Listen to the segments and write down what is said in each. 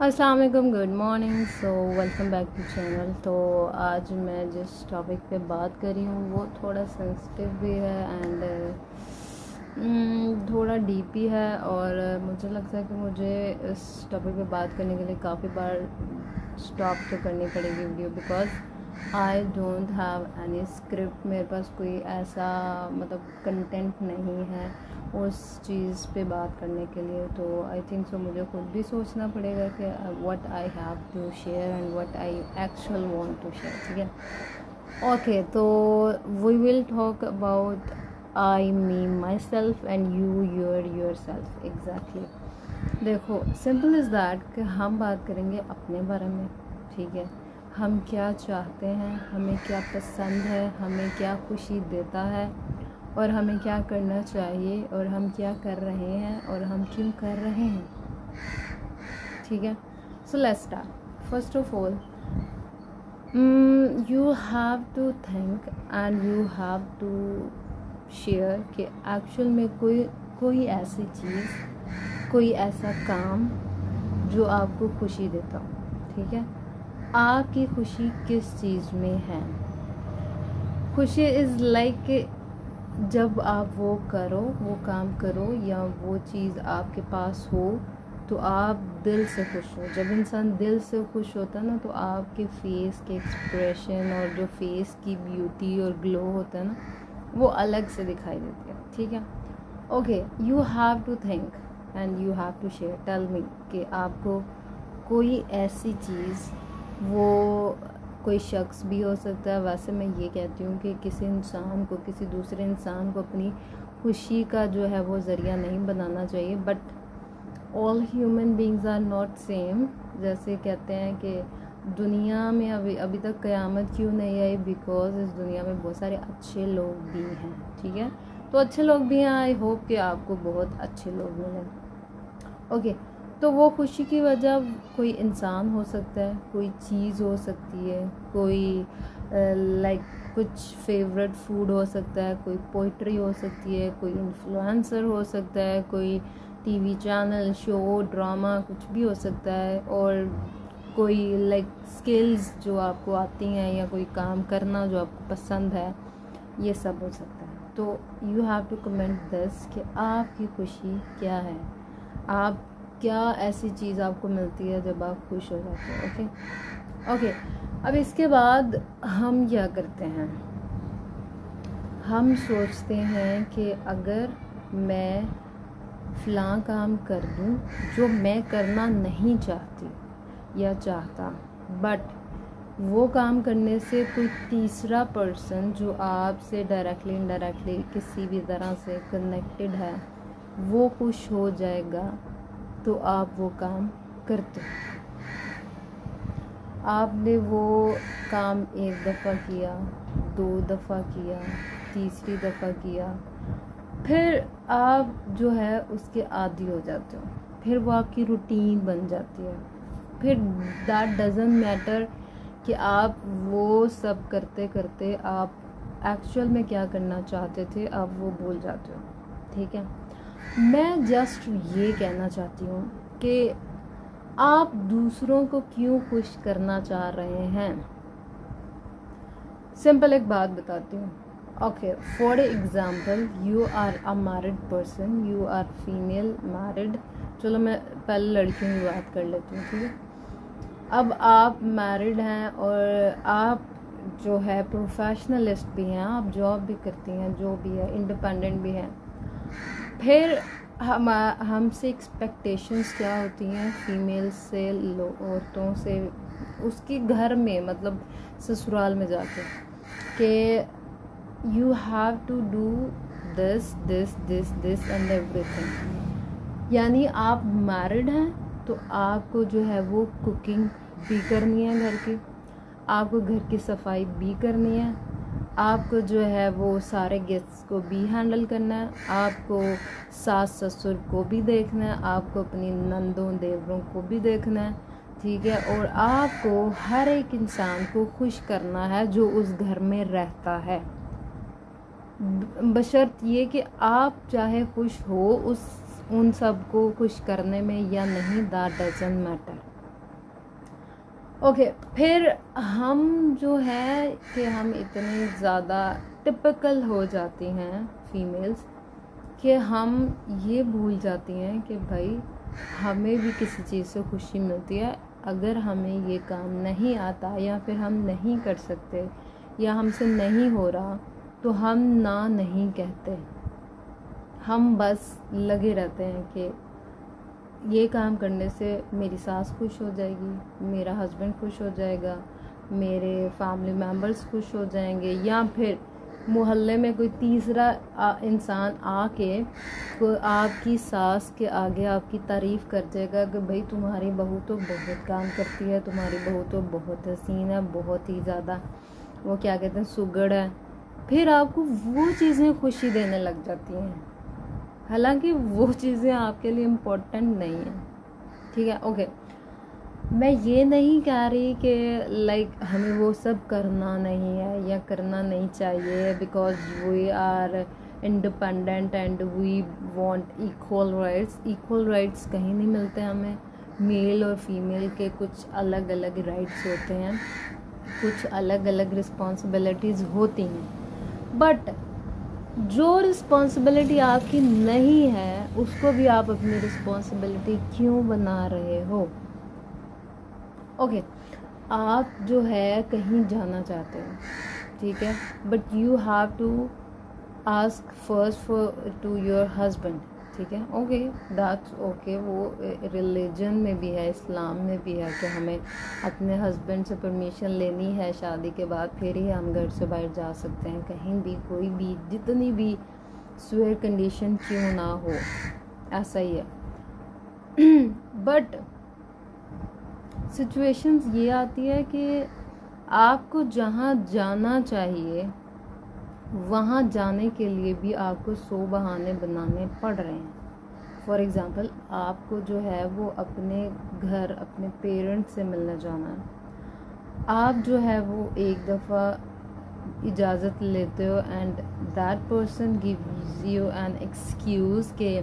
अस्सलाम वालेकुम, good morning. Welcome back to channel. तो आज मैं जिस टॉपिक पे बात कर रही हूँ वो थोड़ा सेंसिटिव भी है एंड थोड़ा डीप भी है, और मुझे लगता है कि मुझे इस टॉपिक पे बात करने के लिए काफ़ी बार स्टॉप तो करनी पड़ेगी video, because I don't have any script. मेरे पास कोई ऐसा कंटेंट नहीं है उस चीज़ पे बात करने के लिए। तो आई थिंक सो मुझे खुद भी सोचना पड़ेगा कि what I have to share and what I actual want to share. ठीक है, ओके। तो we will talk about I me myself and you yourself. Exactly, देखो, सिंपल इज़ दैट कि हम बात करेंगे अपने बारे में। ठीक है, हम क्या चाहते हैं, हमें क्या पसंद है, हमें क्या खुशी देता है, और हमें क्या करना चाहिए, और हम क्या कर रहे हैं, और हम क्यों कर रहे हैं। ठीक है, so let's start. First of all, you have to think and you have to share कि एक्चुअल में कोई ऐसी चीज़, कोई ऐसा काम जो आपको खुशी देता हो। ठीक है, आपकी खुशी किस चीज़ में है। खुशी इज़ लाइक जब आप वो काम करो या वो चीज़ आपके पास हो तो आप दिल से खुश हो। जब इंसान दिल से खुश होता है ना, तो आपके फेस के एक्सप्रेशन और जो फेस की ब्यूटी और ग्लो होता है ना, वो अलग से दिखाई देती है। ठीक है, okay. You have to think and you have to share. Tell me कि आपको कोई ऐसी चीज़, वो कोई शख्स भी हो सकता है। वैसे मैं ये कहती हूँ कि किसी इंसान को, किसी दूसरे इंसान को अपनी खुशी का जो है वो ज़रिया नहीं बनाना चाहिए। But all human beings are not same. जैसे कहते हैं कि दुनिया में अभी तक क़यामत क्यों नहीं आई, बिकॉज इस दुनिया में बहुत सारे अच्छे लोग भी हैं। ठीक है, तो अच्छे लोग भी हैं। आई होप कि आपको बहुत अच्छे लोग मिलें। ओके, तो वो खुशी की वजह कोई इंसान हो सकता है, कोई चीज़ हो सकती है, कोई लाइक कुछ फेवरेट फूड हो सकता है, कोई पोइट्री हो सकती है, कोई इन्फ्लुएंसर हो सकता है, कोई टीवी चैनल, शो, ड्रामा, कुछ भी हो सकता है, और कोई लाइक स्किल्स जो आपको आती हैं, या कोई काम करना जो आपको पसंद है, ये सब हो सकता है। तो you have to comment this कि आपकी खुशी क्या है, आप क्या ऐसी चीज़ आपको मिलती है जब आप खुश हो जाते हो। ओके ओके, अब इसके बाद हम क्या करते हैं, हम सोचते हैं कि अगर मैं फ़लाँ काम कर दूं जो मैं करना नहीं चाहती या चाहता, बट वो काम करने से कोई तीसरा पर्सन जो आपसे डायरेक्टली इनडायरेक्टली किसी भी तरह से कनेक्टेड है, वो खुश हो जाएगा, तो आप वो काम करते हो। आपने वो काम एक दफ़ा किया, 2 दफ़ा किया, तीसरी दफ़ा किया, फिर आप जो है उसके आदी हो जाते हो, फिर वो आपकी रूटीन बन जाती है। फिर दैट डज़न्ट मैटर कि आप वो सब करते करते आप एक्चुअल में क्या करना चाहते थे, आप वो भूल जाते हो। ठीक है, मैं जस्ट ये कहना चाहती हूँ कि आप दूसरों को क्यों खुश करना चाह रहे हैं। सिंपल एक बात बताती हूँ। Okay, for example, you are a married person, you are female married. चलो मैं पहले लड़कियों की बात कर लेती हूँ। ठीक है, अब आप मैरिड हैं और आप जो है प्रोफेशनलिस्ट भी हैं, आप जॉब भी करती हैं, जो भी है, इंडिपेंडेंट भी हैं। फिर हमसे एक्सपेक्टेशंस क्या होती हैं फीमेल से, औरतों से, उसके घर में, मतलब ससुराल में जाके, कि you have to do this this this this and everything. यानी आप मैरिड हैं तो आपको जो है वो कुकिंग भी करनी है घर की, आपको घर की सफाई भी करनी है, आपको जो है वो सारे गेस्ट्स को भी हैंडल करना है, आपको सास ससुर को भी देखना है, आपको अपनी नंदों देवरों को भी देखना है। ठीक है, और आपको हर एक इंसान को खुश करना है जो उस घर में रहता है, बशर्त ये कि आप चाहे खुश हो उन सब को खुश करने में या नहीं, दैट डजंट मैटर। ओके फिर हम जो है कि हम इतने ज़्यादा टिपिकल हो जाती हैं फीमेल्स कि हम ये भूल जाती हैं कि भाई हमें भी किसी चीज़ से खुशी मिलती है। अगर हमें ये काम नहीं आता या फिर हम नहीं कर सकते या हमसे नहीं हो रहा तो हम ना नहीं कहते, हम बस लगे रहते हैं कि ये काम करने से मेरी सास खुश हो जाएगी, मेरा हस्बैंड खुश हो जाएगा, मेरे फैमिली मेम्बर्स खुश हो जाएंगे, या फिर मोहल्ले में कोई तीसरा इंसान आके आपकी सास के आगे आपकी तारीफ़ कर जाएगा कि भाई तुम्हारी बहू तो बहुत काम करती है, तुम्हारी बहू तो बहुत हसीन है, बहुत ही ज़्यादा वो क्या कहते हैं सुगड़ है। फिर आपको वो चीज़ें खुशी देने लग जाती हैं, हालांकि वो चीज़ें आपके लिए इम्पोर्टेंट नहीं है। ठीक है, ओके। मैं ये नहीं कह रही कि लाइक हमें वो सब करना नहीं है या करना नहीं चाहिए, because we are independent and we want equal rights. Equal rights कहीं नहीं मिलते हमें। मेल और फीमेल के कुछ अलग अलग राइट्स होते हैं, कुछ अलग अलग रिस्पॉन्सिबिलिटीज़ होती हैं, बट जो रिस्पॉन्सिबिलिटी आपकी नहीं है उसको भी आप अपनी रिस्पॉन्सिबिलिटी क्यों बना रहे हो? ओके, आप जो है कहीं जाना चाहते हो, ठीक है, but you have to ask first for to your husband, ठीक है, ओके, दैट्स ओके। वो रिलीजन में भी है, इस्लाम में भी है कि हमें अपने हस्बैंड से परमिशन लेनी है शादी के बाद, फिर ही हम घर से बाहर जा सकते हैं कहीं भी, कोई भी, जितनी भी स्वेयर कंडीशन क्यों ना हो, ऐसा ही है। बट सिचुएशंस ये आती है कि आपको जहाँ जाना चाहिए वहाँ जाने के लिए भी आपको 100 बहाने बनाने पड़ रहे हैं। फॉर एग्ज़ाम्पल, आपको जो है वो अपने घर अपने पेरेंट्स से मिलने जाना है, आप जो है वो एक दफ़ा इजाज़त लेते हो and that person gives you an excuse के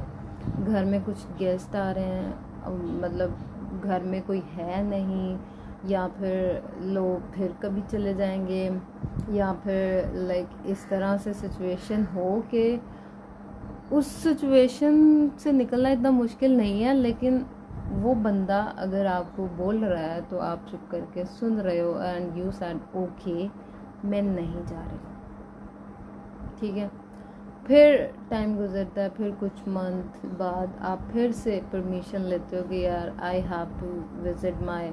घर में कुछ गेस्ट आ रहे हैं, मतलब घर में कोई है नहीं, या फिर लोग फिर कभी चले जाएंगे, या फिर लाइक इस तरह से सिचुएशन हो कि उस सिचुएशन से निकलना इतना मुश्किल नहीं है, लेकिन वो बंदा अगर आपको बोल रहा है तो आप चुप करके सुन रहे हो एंड यू सेड ओके मैं नहीं जा रही, ठीक है। फिर टाइम गुजरता है, फिर कुछ मंथ बाद आप फिर से परमिशन लेते हो कि यार I have to visit my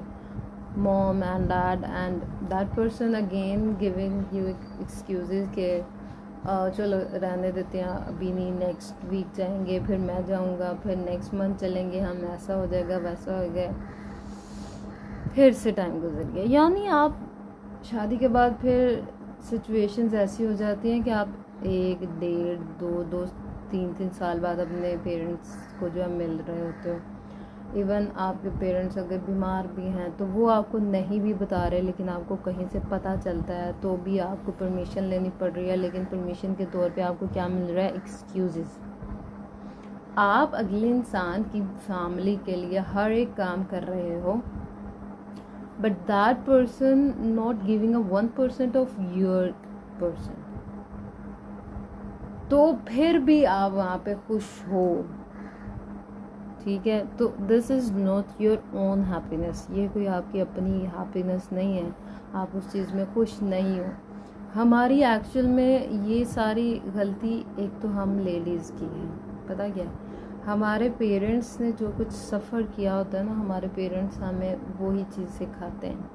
mom and dad, and that person again giving you excuses के चलो रहने देते हैं, अभी नहीं, नेक्स्ट वीक जाएंगे, फिर मैं जाऊंगा, फिर नेक्स्ट मंथ चलेंगे हम, ऐसा हो जाएगा वैसा हो गया, फिर से टाइम गुजर गया। यानी आप शादी के बाद फिर सिचुएशंस ऐसी हो जाती हैं कि आप 1, 1.5, 2, 3 साल बाद अपने पेरेंट्स को जो है मिल रहे होते हो। इवन आपके पेरेंट्स अगर बीमार भी हैं तो वो आपको नहीं भी बता रहे, लेकिन आपको कहीं से पता चलता है तो भी आपको परमिशन लेनी पड़ रही है, लेकिन परमिशन के तौर पे आपको क्या मिल रहा है? एक्सक्यूजेस। आप अगले इंसान की फैमिली के लिए हर एक काम कर रहे हो, but that person not giving a 1% of your person, तो फिर भी आप वहाँ पे खुश हो, ठीक है। तो this is not your own happiness, ये कोई आपकी अपनी हैप्पीनेस नहीं है, आप उस चीज़ में खुश नहीं हो। हमारी एक्चुअल में ये सारी गलती एक तो हम लेडीज़ की है, पता क्या, हमारे पेरेंट्स ने जो कुछ सफ़र किया होता है ना, हमारे पेरेंट्स हमें वही चीज़ सिखाते हैं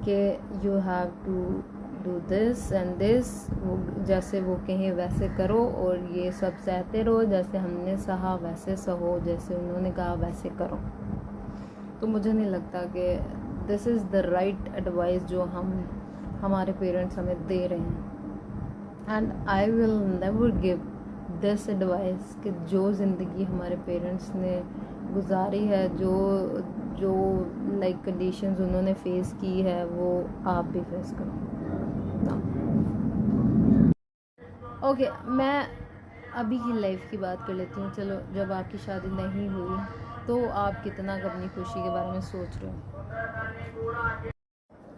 कि you have to do this and this, वो जैसे वो कहें वैसे करो, और ये सब सहते रहो, जैसे हमने सहा वैसे सहो, जैसे उन्होंने कहा वैसे करो। तो मुझे नहीं लगता कि this is the right advice जो हमारे पेरेंट्स हमें दे रहे हैं। And I will never give this advice कि जो ज़िंदगी हमारे पेरेंट्स ने गुजारी है, जो लाइक कंडीशंस उन्होंने फेस की है, वो आप भी फेस करो। ओके, मैं अभी की लाइफ की बात कर लेती हूँ। चलो, जब आपकी शादी नहीं हुई तो आप कितना अपनी खुशी के बारे में सोच रहे हो।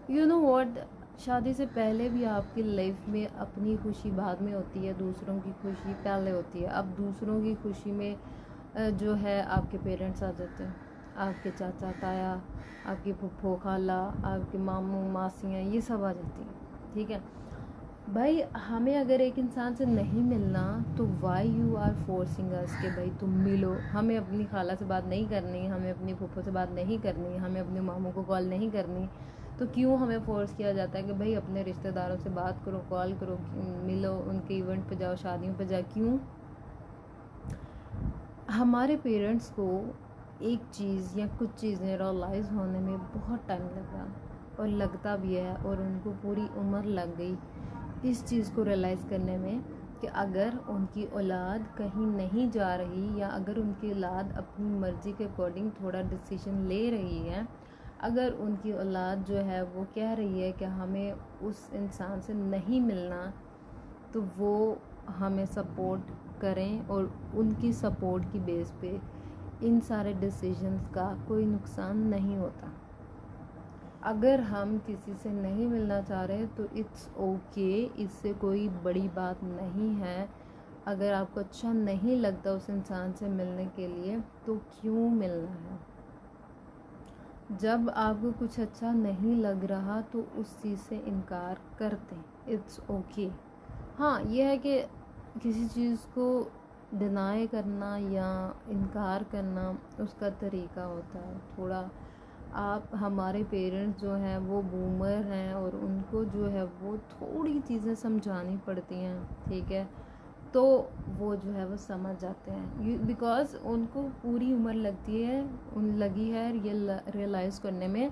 यू नो व्हाट, शादी से पहले भी आपकी लाइफ में अपनी खुशी बाद में होती है, दूसरों की खुशी पहले होती है। अब दूसरों की खुशी में जो है आपके पेरेंट्स आ जाते हैं, आपके चाचा ताया, आपकी फूफो खाला, आपके मामू मासियाँ, ये सब आ जाती हैं। ठीक है भाई, हमें अगर एक इंसान से नहीं मिलना तो वाई यू आर फोर्सिंग अस कि भाई तुम मिलो। हमें अपनी खाला से बात नहीं करनी, हमें अपनी फूफो से बात नहीं करनी, हमें अपने मामू को कॉल नहीं करनी, तो क्यों हमें फोर्स किया जाता है कि भाई अपने रिश्तेदारों से बात करो, कॉल करो, मिलो, उनके इवेंट पे जाओ, शादियों पे जाओ। क्यों? हमारे पेरेंट्स को एक चीज़ या कुछ चीज़ें रियलाइज़ होने में बहुत टाइम लगा, और लगता भी है, और उनको पूरी उम्र लग गई इस चीज़ को रियलाइज़ करने में कि अगर उनकी औलाद कहीं नहीं जा रही, या अगर उनकी औलाद अपनी मर्ज़ी के अकॉर्डिंग थोड़ा डिसीजन ले रही है, अगर उनकी औलाद जो है वो कह रही है कि हमें उस इंसान से नहीं मिलना, तो वो हमें सपोर्ट करें, और उनकी सपोर्ट की बेस पे इन सारे डिसीजंस का कोई नुकसान नहीं होता। अगर हम किसी से नहीं मिलना चाह रहे तो इट्स ओके, इससे कोई बड़ी बात नहीं है। अगर आपको अच्छा नहीं लगता उस इंसान से मिलने के लिए तो क्यों मिलना है? जब आपको कुछ अच्छा नहीं लग रहा तो उस चीज़ से इनकार कर दें, इट्स ओके। हाँ, ये है कि किसी चीज़ को डिनाई करना या इनकार करना उसका तरीका होता है थोड़ा। आप, हमारे पेरेंट्स जो हैं वो बूमर हैं, और उनको जो है वो थोड़ी चीज़ें समझानी पड़ती हैं, ठीक है, तो वो जो है वो समझ जाते हैं, बिकॉज़ उनको पूरी उम्र लगी है ये रियलाइज़ करने में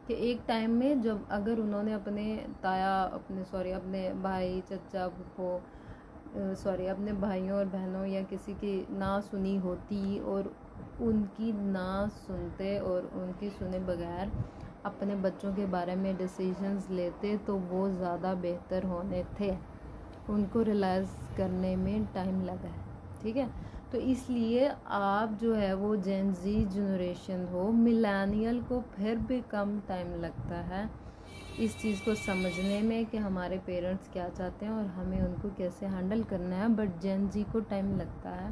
कि एक टाइम में जब अगर उन्होंने अपने भाई, चचा, फूफो, अपने भाइयों और बहनों या किसी की ना सुनी होती, और उनकी ना सुनते और उनकी सुने बगैर अपने बच्चों के बारे में डिसीजंस लेते, तो वो ज़्यादा बेहतर होने थे। उनको रियलाइज़ करने में टाइम लगा है, ठीक है। तो इसलिए आप जो है वो जेन ज़ी जनरेशन हो, मिलेनियल को फिर भी कम टाइम लगता है इस चीज़ को समझने में कि हमारे पेरेंट्स क्या चाहते हैं और हमें उनको कैसे हैंडल करना है, बट जेन ज़ी को टाइम लगता है।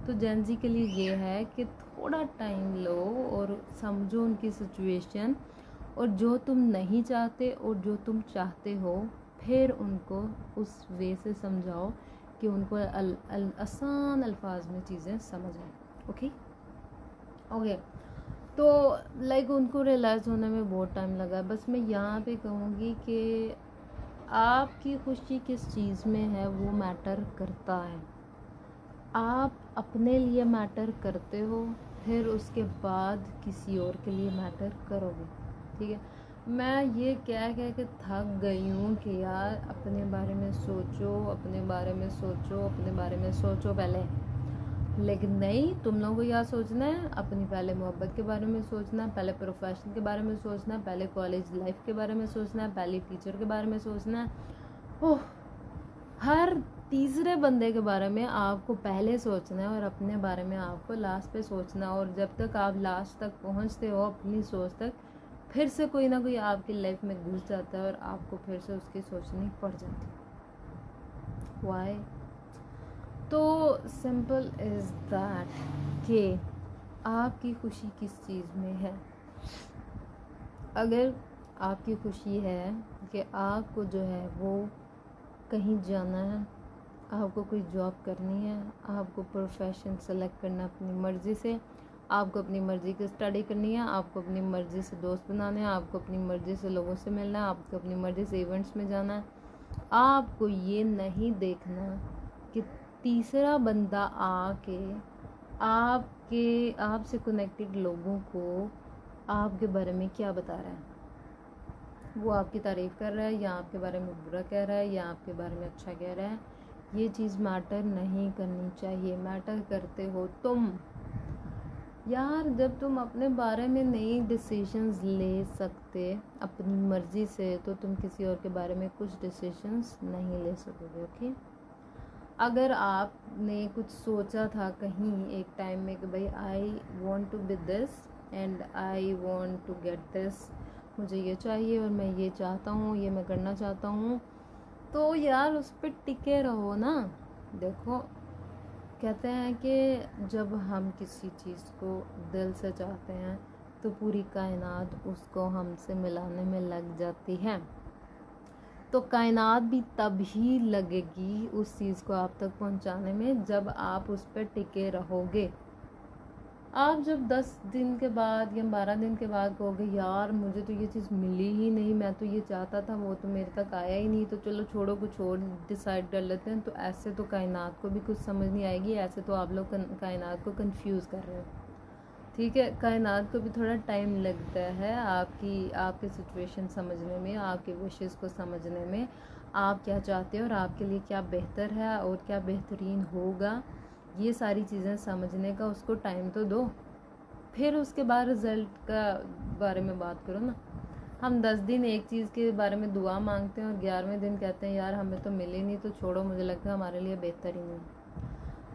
तो जेन ज़ी के लिए ये है कि थोड़ा टाइम लो और समझो उनकी सिचुएशन, और जो तुम नहीं चाहते और जो तुम चाहते हो, फिर उनको उस वे से समझाओ कि उनको आसान अल्फाज में चीज़ें समझ आए। ओके ओके, तो लाइक उनको रियलाइज़ होने में बहुत टाइम लगा। बस मैं यहाँ पे कहूँगी कि आपकी खुशी किस चीज़ में है वो मैटर करता है। आप अपने लिए मैटर करते हो, फिर उसके बाद किसी और के लिए मैटर करोगे, ठीक है। मैं ये कह के थक गई हूँ कि यार अपने बारे में सोचो, अपने बारे में सोचो, अपने बारे में सोचो पहले, लेकिन नहीं, तुम लोगों को क्या सोचना है, अपनी पहले मोहब्बत के बारे में सोचना है, पहले प्रोफेशन के बारे में सोचना है, पहले कॉलेज लाइफ के बारे में सोचना है, पहले टीचर के बारे में सोचना है। ओह, हर तीसरे बंदे के बारे में आपको पहले सोचना है और अपने बारे में आपको लास्ट पे सोचना है। और जब तक आप लास्ट तक पहुंचते हो अपनी सोच तक, फिर से कोई ना कोई आपकी लाइफ में घुस जाता है और आपको फिर से उसकी सोचनी पड़ जाती है। वाई? तो सिंपल इज़ दैट कि आपकी खुशी किस चीज़ में है। अगर आपकी खुशी है कि आपको जो है वो कहीं जाना है, आपको कोई जॉब करनी है, आपको प्रोफेशन सेलेक्ट करना अपनी मर्ज़ी से, आपको अपनी मर्ज़ी की स्टडी करनी है, आपको अपनी मर्ज़ी से दोस्त बनाने हैं, आपको अपनी मर्ज़ी से लोगों से मिलना है, आपको अपनी मर्ज़ी से इवेंट्स में जाना है, आपको ये नहीं देखना कि तीसरा बंदा आके आपसे कनेक्टेड लोगों को आपके बारे में क्या बता रहा है। वो आपकी तारीफ़ कर रहा है या आपके बारे में बुरा कह रहा है या आपके बारे में अच्छा कह रहा है, ये चीज़ मैटर नहीं करनी चाहिए। मैटर करते हो तुम। यार, जब तुम अपने बारे में नई डिसीजंस ले सकते अपनी मर्ज़ी से, तो तुम किसी और के बारे में कुछ डिसीजंस नहीं ले सकोगे। ओके, अगर आपने कुछ सोचा था कहीं एक टाइम में कि भाई I want to be this and I want to get this, मुझे ये चाहिए और मैं ये चाहता हूँ, ये मैं करना चाहता हूँ, तो यार उस पर टिके रहो ना। देखो कहते हैं कि जब हम किसी चीज़ को दिल से चाहते हैं तो पूरी कायनात उसको हमसे मिलाने में लग जाती है। तो कायनात भी तब ही लगेगी उस चीज़ को आप तक पहुंचाने में जब आप उस पर टिके रहोगे। आप जब 10 दिन के बाद या 12 दिन के बाद कहोगे यार मुझे तो ये चीज़ मिली ही नहीं, मैं तो ये चाहता था वो तो मेरे तक आया ही नहीं, तो चलो छोड़ो कुछ और डिसाइड कर लेते हैं, तो ऐसे तो कायनात को भी कुछ समझ नहीं आएगी। ऐसे तो आप लोग कायनात को कंफ्यूज कर रहे हो। ठीक है, कायनात को भी थोड़ा टाइम लगता है आपकी सिचुएशन समझने में, आपके विशेस को समझने में, आप क्या चाहते हो और आपके लिए क्या बेहतर है और क्या बेहतरीन होगा, ये सारी चीज़ें समझने का उसको टाइम तो दो। फिर उसके बाद रिज़ल्ट का बारे में बात करो ना। हम 10 दिन एक चीज़ के बारे में दुआ मांगते हैं और 11वें दिन कहते हैं यार हमें तो मिली नहीं, तो छोड़ो, मुझे लगता है हमारे लिए बेहतर ही नहीं।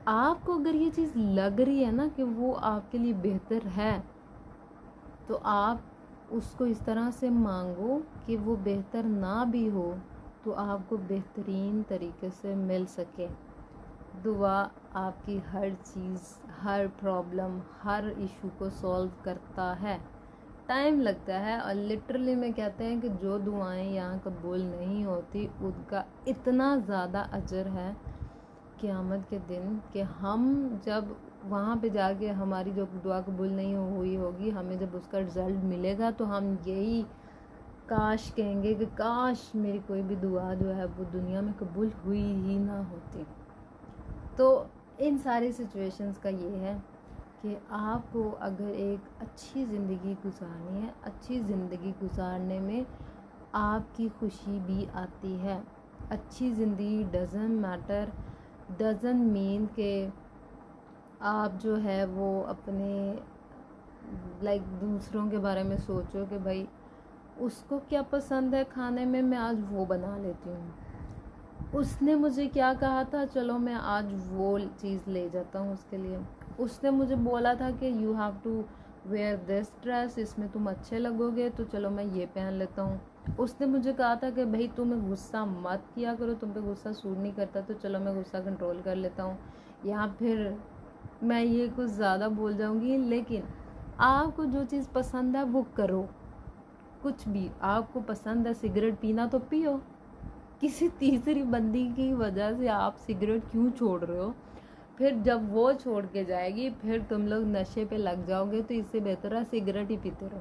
आपको अगर ये चीज़ लग रही है ना कि वो आपके लिए बेहतर है, तो आप उसको इस तरह से मांगो कि वो बेहतर ना भी हो तो आपको बेहतरीन तरीके से मिल सके। दुआ आपकी हर चीज़, हर प्रॉब्लम, हर इशू को सॉल्व करता है। टाइम लगता है और लिटरली में कहते हैं कि जो दुआएं यहाँ कबूल नहीं होती उनका इतना ज़्यादा अजर है क़यामत के दिन कि हम जब वहाँ पे जाके हमारी जो दुआ कबूल नहीं हुई होगी, हमें जब उसका रिज़ल्ट मिलेगा तो हम यही काश कहेंगे कि काश मेरी कोई भी दुआ जो है वो दुनिया में कबूल हुई ही ना होती। तो इन सारी सिचुएशंस का ये है कि आपको अगर एक अच्छी ज़िंदगी गुजारनी है, अच्छी ज़िंदगी गुजारने में आपकी खुशी भी आती है। अच्छी ज़िंदगी डज़न्ट मैटर, डज़न्ट मीन कि आप जो है वो अपने दूसरों के बारे में सोचो कि भाई उसको क्या पसंद है खाने में, मैं आज वो बना लेती हूँ। उसने मुझे क्या कहा था, चलो मैं आज वो चीज़ ले जाता हूँ उसके लिए। उसने मुझे बोला था कि you have to wear this dress, इसमें तुम अच्छे लगोगे, तो चलो मैं ये पहन लेता हूँ। उसने मुझे कहा था कि भाई तुम्हें गुस्सा मत किया करो, तुम पे गुस्सा सूट नहीं करता, तो चलो मैं गुस्सा कंट्रोल कर लेता हूँ। या फिर मैं ये कुछ ज़्यादा बोल जाऊँगी, लेकिन आपको जो चीज़ पसंद है वो करो। कुछ भी आपको पसंद है, सिगरेट पीना तो पियो। किसी तीसरी बंदी की वजह से आप सिगरेट क्यों छोड़ रहे हो? फिर जब वो छोड़ के जाएगी फिर तुम लोग नशे पे लग जाओगे, तो इससे बेहतर है सिगरेट ही पीते रहो।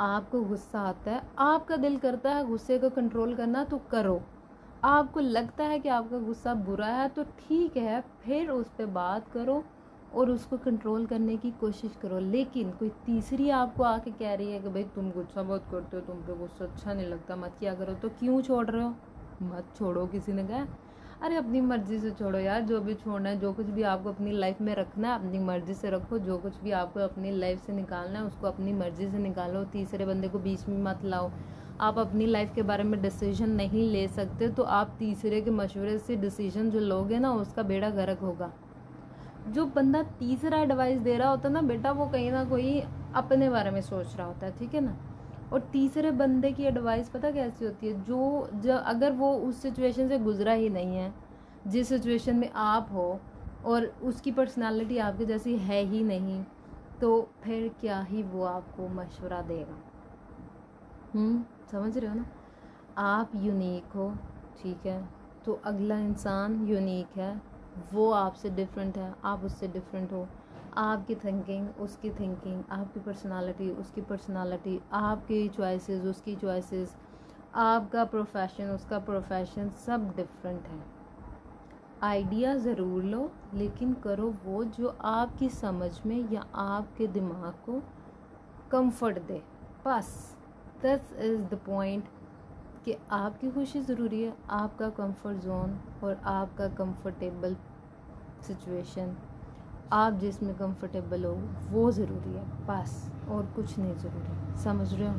आपको गुस्सा आता है, आपका दिल करता है गुस्से को कंट्रोल करना, तो करो। आपको लगता है कि आपका गुस्सा बुरा है तो ठीक है, फिर उस पर बात करो और उसको कंट्रोल करने की कोशिश करो। लेकिन कोई तीसरी आपको आके कह रही है कि भाई तुम गुस्सा बहुत करते हो, तुम पे गुस्सा अच्छा नहीं लगता, मत किया करो, तो क्यों छोड़ रहे हो? मत छोड़ो, किसी ने कहा? अरे अपनी मर्ज़ी से छोड़ो यार, जो भी छोड़ना है, जो कुछ भी आपको अपनी लाइफ में रखना है अपनी मर्ज़ी से रखो। जो कुछ भी आपको अपनी लाइफ से निकालना है उसको अपनी मर्ज़ी से निकालो, तीसरे बंदे को बीच में मत लाओ। आप अपनी लाइफ के बारे में डिसीजन नहीं ले सकते तो आप तीसरे के मशवरे से डिसीजन जो लोगे ना उसका बेड़ा गर्क होगा। जो बंदा तीसरा एडवाइस दे रहा होता है ना बेटा, वो कहीं ना कहीं अपने बारे में सोच रहा होता है, ठीक है ना। और तीसरे बंदे की एडवाइस पता कैसी होती है, जो अगर वो उस सिचुएशन से गुजरा ही नहीं है जिस सिचुएशन में आप हो, और उसकी पर्सनालिटी आपके जैसी है ही नहीं, तो फिर क्या ही वो आपको मशवरा देगा। समझ रहे हो ना? आप यूनिक हो, ठीक है, तो अगला इंसान यूनिक है, वो आपसे डिफरेंट है, आप उससे डिफरेंट हो। आपकी थिंकिंग उसकी थिंकिंग, आपकी पर्सनालिटी उसकी पर्सनालिटी, आपकी चॉइसेस उसकी चॉइसेस, आपका प्रोफेशन उसका प्रोफेशन, सब डिफरेंट है। आइडिया ज़रूर लो, लेकिन करो वो जो आपकी समझ में या आपके दिमाग को कंफर्ट दे। बस दिस इज़ द पॉइंट कि आपकी खुशी ज़रूरी है, आपका कंफर्ट जोन और आपका कंफर्टेबल सिचुएशन, आप जिसमें कंफर्टेबल हो वो ज़रूरी है, बस और कुछ नहीं ज़रूरी। समझ रहे हो?